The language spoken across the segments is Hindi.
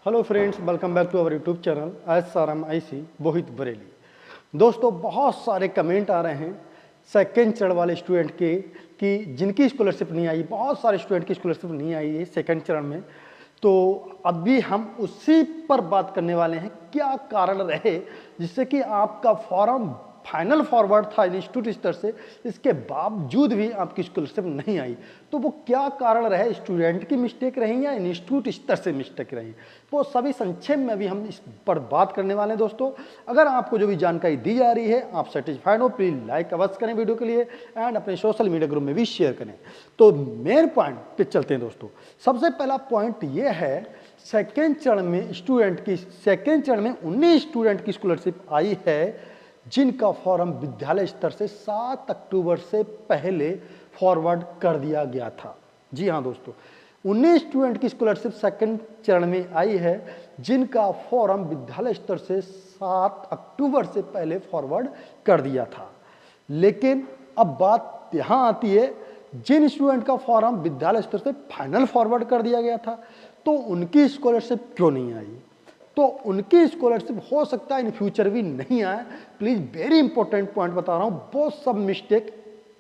Hello friends, welcome back to our YouTube channel SRM IC Mohit Bareilly. दोस्तों, बहुत सारे कमेंट आ रहे हैं सेकेंड चरण वाले स्टूडेंट के कि जिनकी स्कॉलरशिप नहीं आई। बहुत सारे स्टूडेंट की स्कॉलरशिप नहीं आई है सेकेंड चरण में। तो अभी हम उसी पर बात करने वाले हैं, क्या कारण रहे जिससे कि आपका फॉर्म फाइनल फॉरवर्ड था इंस्टीट्यूट स्तर से, इसके बावजूद भी आपकी स्कॉलरशिप नहीं आई। तो वो क्या कारण रहे, स्टूडेंट की मिस्टेक रही या इंस्टीट्यूट स्तर से मिस्टेक रही, वो सभी संक्षेप में भी हम इस पर बात करने वाले हैं। दोस्तों, अगर आपको जो भी जानकारी दी जा रही है आप सेटिस्फाइड हो, प्लीज लाइक अवश्य करें वीडियो के लिए एंड अपने सोशल मीडिया ग्रुप में भी शेयर करें। तो मेन पॉइंट पे चलते हैं दोस्तों। सबसे पहला पॉइंट ये है, सेकेंड चरण में 19 स्टूडेंट की स्कॉलरशिप आई है जिनका फॉर्म विद्यालय स्तर से 7 अक्टूबर से पहले फॉरवर्ड कर दिया गया था। जी हाँ दोस्तों, 19 स्टूडेंट की स्कॉलरशिप सेकंड चरण में आई है जिनका फॉर्म विद्यालय स्तर से 7 अक्टूबर से पहले फॉरवर्ड कर दिया था। लेकिन अब बात यहाँ आती है, जिन स्टूडेंट का फॉर्म विद्यालय स्तर से फाइनल फॉरवर्ड कर दिया गया था तो उनकी स्कॉलरशिप क्यों नहीं आई। तो उनकी स्कॉलरशिप हो सकता है इन फ्यूचर भी नहीं आए। प्लीज वेरी इंपॉर्टेंट पॉइंट बता रहा हूं, वो सब मिस्टेक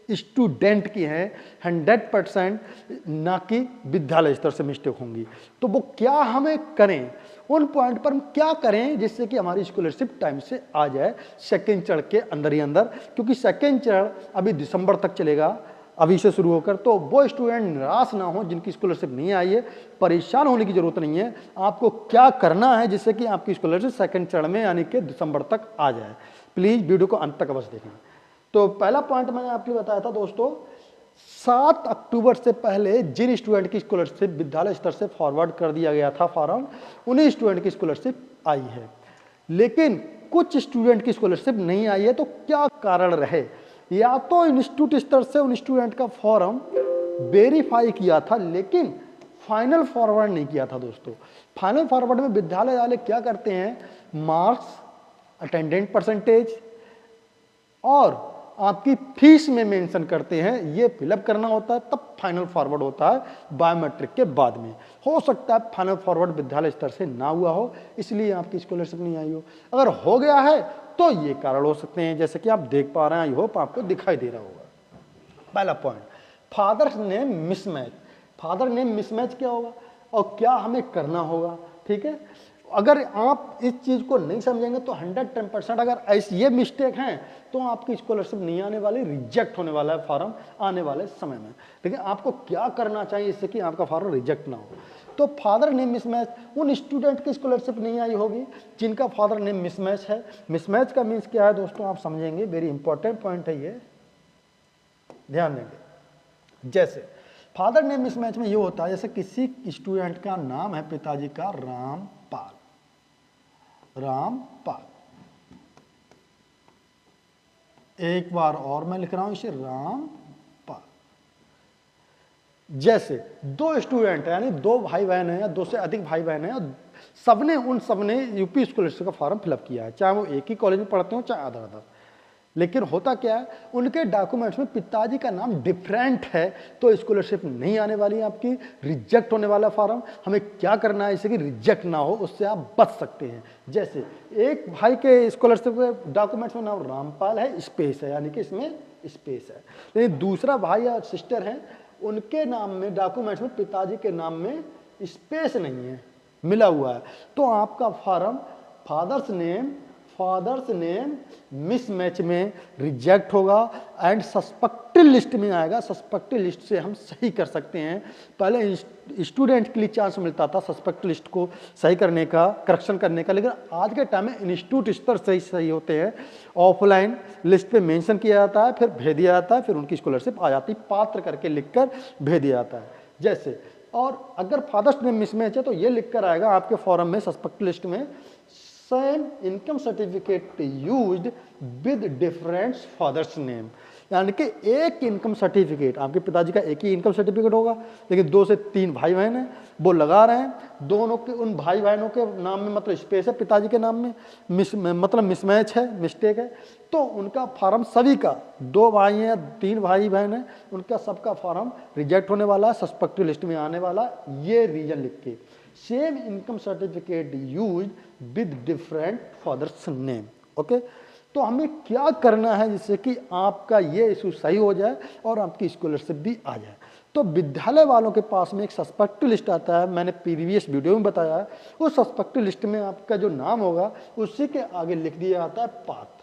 स्टूडेंट की हैं 100%, ना कि विद्यालय स्तर से मिस्टेक होंगी। तो वो क्या हमें करें, उन पॉइंट पर हम क्या करें जिससे कि हमारी स्कॉलरशिप टाइम से आ जाए सेकेंड चरण के अंदर ही अंदर, क्योंकि सेकेंड चरण अभी दिसंबर तक चलेगा अभी से शुरू होकर। तो वो स्टूडेंट निराश ना हो जिनकी स्कॉलरशिप नहीं आई है, परेशान होने की जरूरत नहीं है। आपको क्या करना है जिससे कि आपकी स्कॉलरशिप सेकंड चरण में यानी कि दिसंबर तक आ जाए। प्लीज वीडियो को अंत तक अवश्य देखें। तो पहला पॉइंट मैंने आपको बताया था दोस्तों, 7 अक्टूबर से पहले जिन स्टूडेंट की स्कॉलरशिप विद्यालय स्तर से फॉरवर्ड कर दिया गया था फॉर्म, उन्हीं स्टूडेंट की स्कॉलरशिप आई है। लेकिन कुछ स्टूडेंट की स्कॉलरशिप नहीं आई है। तो क्या कारण रहे, या तो इंस्टीट्यूट स्तर से उन स्टूडेंट का फॉर्म वेरीफाई किया था लेकिन फाइनल फॉरवर्ड नहीं किया था। दोस्तों, फाइनल फॉरवर्ड में विद्यालय वाले क्या करते हैं, मार्क्स, अटेंडेंस परसेंटेज और आपकी फीस में मेंशन करते हैं, ये फिलअप करना होता है, तब फाइनल फॉरवर्ड होता है बायोमेट्रिक के बाद में। हो सकता है फाइनल फॉरवर्ड विद्यालय स्तर से ना हुआ हो, इसलिए आपकी स्कॉलरशिप नहीं आई हो। अगर हो गया है तो ये कारण हो सकते हैं, जैसे कि आप देख पा रहे हैं, आई होप आपको दिखाई दे रहा होगा। पहला point, father name mismatch. Father name mismatch क्या होगा और क्या हमें करना होगा, ठीक है। अगर आप इस चीज को नहीं समझेंगे तो 110% अगर ऐसी ये मिस्टेक हैं तो आपकी स्कॉलरशिप नहीं आने वाली, रिजेक्ट होने वाला है फॉर्म आने वाले समय में। लेकिन आपको क्या करना चाहिए इससे कि आपका फॉर्म रिजेक्ट ना हो। तो फादर नेम मिसमैच, उन स्टूडेंट की स्कॉलरशिप नहीं आई होगी जिनका फादर नेम मिसमैच है। मिसमैच का मीन्स क्या है दोस्तों, आप समझेंगे, वेरी इंपॉर्टेंट पॉइंट है ये, ध्यान देंगे। जैसे फादर नेम मिसमैच में ये होता है, जैसे किसी स्टूडेंट का नाम है पिताजी का रामपाल, एक बार और मैं लिख रहा हूं इसे रामपाल। जैसे दो स्टूडेंट है यानी दो भाई बहन है या दो से अधिक भाई बहन है, सबने यूपी स्कॉलरशिप का फॉर्म फिलअप किया है, चाहे वो एक ही कॉलेज में पढ़ते हो चाहे अदर अदर। लेकिन होता क्या है, उनके डॉक्यूमेंट्स में पिताजी का नाम डिफरेंट है तो स्कॉलरशिप नहीं आने वाली है आपकी, रिजेक्ट होने वाला फॉर्म। हमें क्या करना है इससे कि रिजेक्ट ना हो, उससे आप बच सकते हैं। जैसे एक भाई के स्कॉलरशिप के डॉक्यूमेंट्स में नाम रामपाल है, स्पेस है यानी कि इसमें स्पेस है। लेकिन दूसरा भाई या सिस्टर है, उनके नाम में डॉक्यूमेंट्स में पिताजी के नाम में स्पेस नहीं है, मिला हुआ है, तो आपका फॉर्म फादर्स नेम मिसमैच में रिजेक्ट होगा एंड सस्पेक्टेड लिस्ट में आएगा। सस्पेक्टेड लिस्ट से हम सही कर सकते हैं। पहले स्टूडेंट के लिए चांस मिलता था सस्पेक्टेड लिस्ट को सही करने का, करेक्शन करने का, लेकिन आज के टाइम में इंस्टीट्यूट स्तर से ही सही होते हैं। ऑफलाइन लिस्ट पे मेंशन किया जाता है, फिर भेज दिया जाता है, फिर उनकी स्कॉलरशिप आ जाती है, पात्र करके लिखकर भेज दिया जाता है। जैसे, और अगर फादर्स नेम मिसमैच है तो ये लिखकर आएगा आपके फॉर्म में सस्पेक्टेड लिस्ट में, same income certificate used with different father's name. यानी कि एक इनकम सर्टिफिकेट, आपके पिताजी का एक ही इनकम सर्टिफिकेट होगा, लेकिन 2 से 3 भाई बहन हैं, वो लगा रहे हैं, दोनों के उन भाई बहनों के नाम में मतलब स्पेस है, पिताजी के नाम में मतलब मिसमैच है, मिस्टेक है, तो उनका फार्म सभी का, 2 भाई हैं या 3 भाई बहन हैं, उनका सबका फार्म रिजेक्ट होने वाला है, सस्पेक्टेड लिस्ट में आने वाला, ये रीजन लिख के। Same income certificate use with different father's name. Okay, तो हमें क्या करना है जिससे कि आपका ये इशू सही हो जाए और आपकी स्कॉलरशिप भी आ जाए। तो विद्यालय वालों के पास में एक सस्पेक्टेड लिस्ट आता है, मैंने प्रीवियस वीडियो में बताया है, उस सस्पेक्टेड लिस्ट में आपका जो नाम होगा उसी के आगे लिख दिया जाता है पात्र,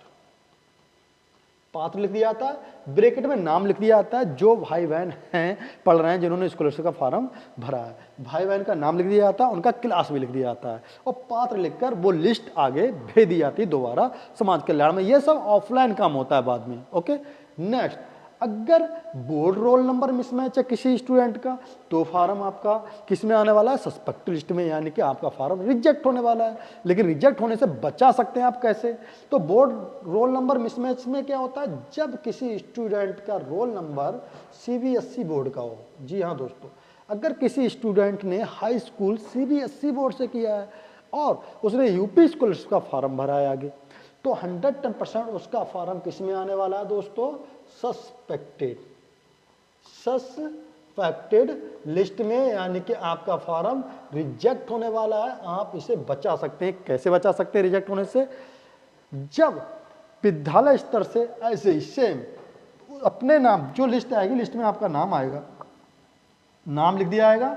पात्र लिख दिया जाता है, ब्रैकेट में नाम लिख दिया जाता है, जो भाई बहन हैं पढ़ रहे हैं जिन्होंने स्कॉलरशिप का फॉर्म भरा है, भाई बहन का नाम लिख दिया जाता है, उनका क्लास भी लिख दिया जाता है, और पात्र लिखकर वो लिस्ट आगे भेज दी जाती है दोबारा समाज कल्याण में। ये सब ऑफलाइन काम होता है बाद में। ओके, नेक्स्ट, अगर बोर्ड रोल नंबर मिसमैच है किसी स्टूडेंट का, तो फार्म आपका किस में आने वाला है, सस्पेक्टेड लिस्ट में, यानी कि आपका फार्म रिजेक्ट होने वाला है। लेकिन रिजेक्ट होने से बचा सकते हैं आप कैसे, तो बोर्ड रोल नंबर मिसमैच में क्या होता है, जब किसी स्टूडेंट का रोल नंबर सीबीएसई बोर्ड का हो। जी हाँ दोस्तों, अगर किसी स्टूडेंट ने हाई स्कूल सीबीएसई बोर्ड से किया है और उसने यूपी स्कॉलरशिप का फॉर्म भरा है आगे, तो 110% उसका फॉर्म किस में आने वाला है दोस्तों, सस्पेक्टेड लिस्ट में, यानी कि आपका फॉर्म रिजेक्ट होने वाला है। आप इसे बचा सकते हैं, कैसे बचा सकते हैं रिजेक्ट होने से, जब विद्यालय स्तर से ऐसे ही सेम अपने नाम, जो लिस्ट आएगी लिस्ट में आपका नाम आएगा, नाम लिख दिया जाएगा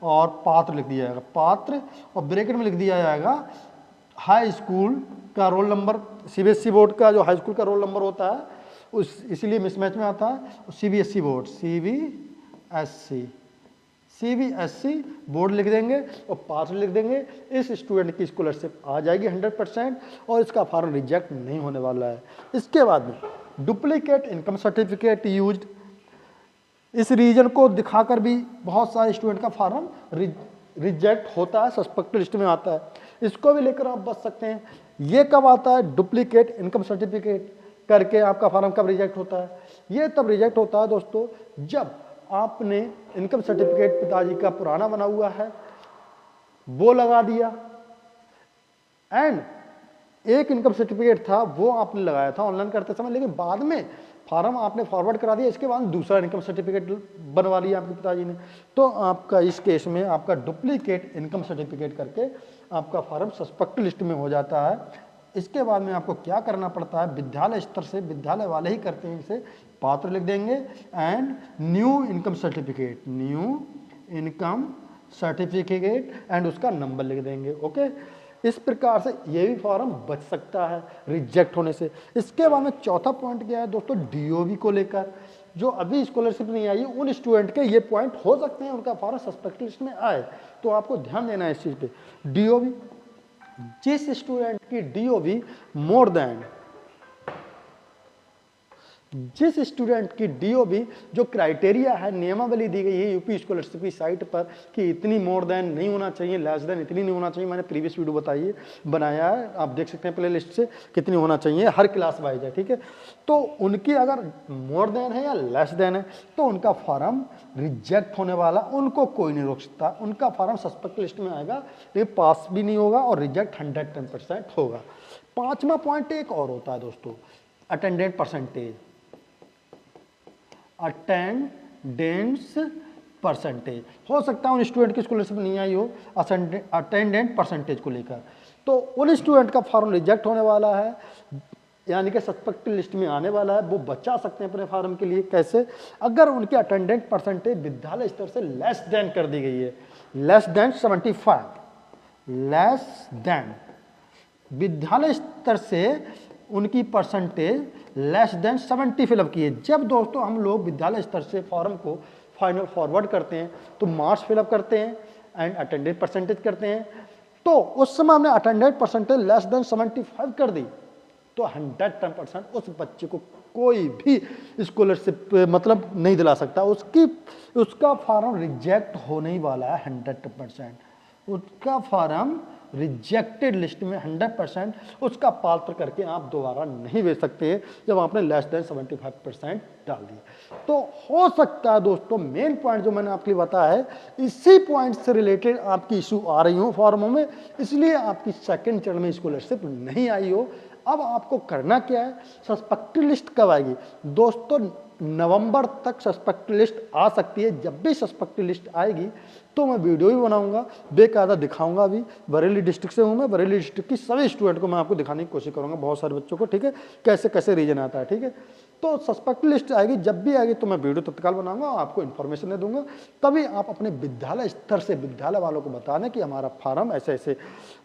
और पात्र लिख दिया जाएगा, पात्र, और ब्रैकेट में लिख दिया जाएगा हाई स्कूल का रोल नंबर, सीबीएसई बोर्ड का जो हाई स्कूल का रोल नंबर होता है उस, इसलिए मिसमैच में आता है, सीबीएसई बोर्ड, सीबीएसई बोर्ड लिख देंगे और पात्र लिख देंगे। इस स्टूडेंट की स्कॉलरशिप आ जाएगी 100% और इसका फॉर्म रिजेक्ट नहीं होने वाला है। इसके बाद में डुप्लीकेट इनकम सर्टिफिकेट यूज्ड, इस रीजन को दिखाकर भी बहुत सारे स्टूडेंट का फॉर्म रिजेक्ट होता है, सस्पेक्टेड लिस्ट में आता है, इसको भी लेकर आप बच सकते हैं। ये कब आता है, डुप्लीकेट इनकम सर्टिफिकेट करके आपका फॉर्म कब रिजेक्ट होता है, ये तब रिजेक्ट होता है दोस्तों जब आपने इनकम सर्टिफिकेट पिताजी का पुराना बना हुआ है वो लगा दिया, एंड एक इनकम सर्टिफिकेट था वो आपने लगाया था ऑनलाइन करते समय, लेकिन बाद में फॉर्म आपने फॉरवर्ड करा दिया, इसके बाद दूसरा इनकम सर्टिफिकेट बनवा लिया आपके पिताजी ने, तो आपका इस केस में आपका डुप्लीकेट इनकम सर्टिफिकेट करके आपका फॉर्म सस्पेक्टेड लिस्ट में हो जाता है। इसके बाद में आपको क्या करना पड़ता है, विद्यालय स्तर से, विद्यालय वाले ही करते हैं इसे, पात्र लिख देंगे and new income certificate, new income certificate and उसका नंबर लिख देंगे। ओके, इस प्रकार से ये भी फॉर्म बच सकता है रिजेक्ट होने से। इसके बाद में चौथा पॉइंट क्या है दोस्तों, डीओबी को लेकर, जो अभी स्कॉलरशिप नहीं आई उन स्टूडेंट के ये पॉइंट हो सकते हैं उनका फॉर्म सस्पेक्टेड लिस्ट में आए, तो आपको ध्यान देना है इस चीज़ पे। डीओबी, जिस स्टूडेंट की डीओबी मोर देन, जिस स्टूडेंट की डीओबी, जो क्राइटेरिया है, नियमावली दी गई है यूपी स्कॉलरशिप की साइट पर कि इतनी मोर देन नहीं होना चाहिए, लेस देन इतनी नहीं होना चाहिए, मैंने प्रीवियस वीडियो बताइए बनाया है, आप देख सकते हैं प्ले लिस्ट से कितनी होना चाहिए, हर क्लास वाइज है, ठीक है। तो उनकी अगर मोर देन है या लेस देन है तो उनका फॉर्म रिजेक्ट होने वाला, उनको कोई नहीं रोक सकता, उनका फॉर्म सस्पेक्ट लिस्ट में आएगा लेकिन पास भी नहीं होगा और रिजेक्ट 110% होगा। पांचवा पॉइंट एक और होता है दोस्तों, अटेंडेंस परसेंटेज, अटेंडेंस परसेंटेज, हो सकता है उन स्टूडेंट की स्कॉलरशिप नहीं आई हो अटेंडेंस परसेंटेज को लेकर, तो उन स्टूडेंट का फॉर्म रिजेक्ट होने वाला है, यानी कि सस्पेक्टेड लिस्ट में आने वाला है, वो बचा सकते हैं अपने फॉर्म के लिए। कैसे, अगर उनकी अटेंडेंस परसेंटेज विद्यालय स्तर से लेस देन कर दी गई है, लेस देन 75, लेस देन, विद्यालय स्तर से उनकी परसेंटेज लेस देन 70 फिलअप की है। जब दोस्तों हम लोग विद्यालय स्तर से फॉर्म को फाइनल फॉरवर्ड करते हैं तो मार्क्स फिलअप करते हैं एंड अटेंडेंस परसेंटेज करते हैं, तो उस समय हमने अटेंडेंस परसेंटेज लेस देन 75 कर दी तो 110% उस बच्चे को कोई भी स्कॉलरशिप मतलब नहीं दिला सकता, उसका फॉर्म रिजेक्ट होने ही वाला है 100%। उसका फॉर्म रिजेक्टेड लिस्ट में 100% उसका पात्र करके आप दोबारा नहीं भेज सकते जब आपने लेस देन 75% डाल दिया। तो हो सकता है दोस्तों, मेन पॉइंट जो मैंने आपके लिए बताया है, इसी पॉइंट से रिलेटेड आपकी इशू आ रही हो फॉर्मों में, इसलिए आपकी सेकंड चरण में स्कॉलरशिप नहीं आई हो। अब आपको करना क्या है, सस्पेक्टेड लिस्ट कब आएगी दोस्तों? नवंबर तक सस्पेक्टेड लिस्ट आ सकती है। जब भी सस्पेक्टेड लिस्ट आएगी तो मैं वीडियो भी बनाऊंगा, बेकायदा दिखाऊंगा भी। बरेली डिस्ट्रिक्ट से हूं मैं, बरेली डिस्ट्रिक्ट की सभी स्टूडेंट को मैं आपको दिखाने की कोशिश करूंगा, बहुत सारे बच्चों को, ठीक है, कैसे कैसे रीजन आता है, ठीक है। तो सस्पेक्टेड लिस्ट आएगी, जब भी आएगी तो मैं वीडियो तत्काल बनाऊंगा और आपको इन्फॉर्मेशन दे दूंगा। तभी आप अपने विद्यालय स्तर से विद्यालय वालों को बता दें कि हमारा फार्म ऐसे ऐसे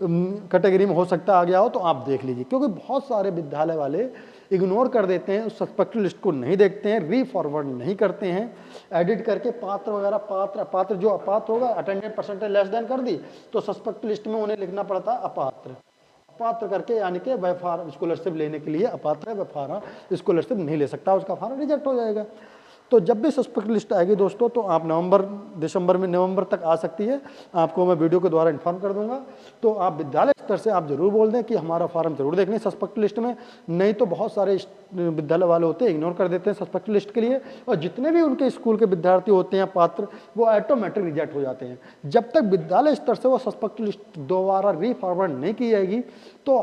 कैटेगरी में हो सकता आ गया हो, तो आप देख लीजिए। क्योंकि बहुत सारे विद्यालय वाले इग्नोर कर देते हैं, उस सस्पेक्टेड लिस्ट को नहीं देखते हैं, रीफॉरवर्ड नहीं करते हैं, एडिट करके पात्र वगैरह, पात्र जो अपात्र होगा, अटेंडेंस परसेंटेज लेस देन कर दी तो सस्पेक्टेड लिस्ट में उन्हें लिखना पड़ता अपात्र। अपात्र करके यानी कि वह फार्म स्कॉलरशिप लेने के लिए अपात्र है, वह फार्म स्कॉलरशिप नहीं ले सकता, उसका फार्म रिजेक्ट हो जाएगा। तो जब भी सस्पेक्ट लिस्ट आएगी दोस्तों, तो आप नवंबर तक आ सकती है, आपको मैं वीडियो के द्वारा इन्फॉर्म कर दूंगा। तो आप विद्यालय स्तर से आप जरूर बोल दें कि हमारा फार्म जरूर देख लें सस्पेक्ट लिस्ट में, नहीं तो बहुत सारे विद्यालय वाले होते हैं इग्नोर कर देते हैं सस्पेक्ट लिस्ट के लिए, और जितने भी उनके स्कूल के विद्यार्थी होते हैं पात्र, वो ऑटोमेटिक रिजेक्ट हो जाते हैं। जब तक विद्यालय स्तर से वो सस्पेक्ट लिस्ट दोबारा रीफॉरवर्ड नहीं की जाएगी तो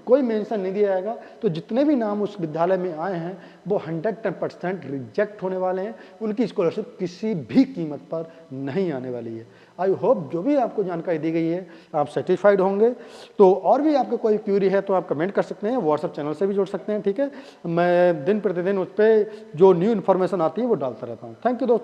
कोई मेंशन नहीं दिया जाएगा, तो जितने भी नाम उस विद्यालय में आए हैं वो 110% रिजेक्ट होने वाले हैं, उनकी स्कॉलरशिप किसी भी कीमत पर नहीं आने वाली है। आई होप जो भी आपको जानकारी दी गई है आप सेटिस्फाइड होंगे। तो और भी आपको कोई क्यूरी है तो आप कमेंट कर सकते हैं, व्हाट्सएप चैनल से भी जुड़ सकते हैं, ठीक है। मैं दिन प्रतिदिन उस पर जो न्यू इन्फॉर्मेशन आती है वो डालता रहता हूँ। थैंक यू दोस्तों।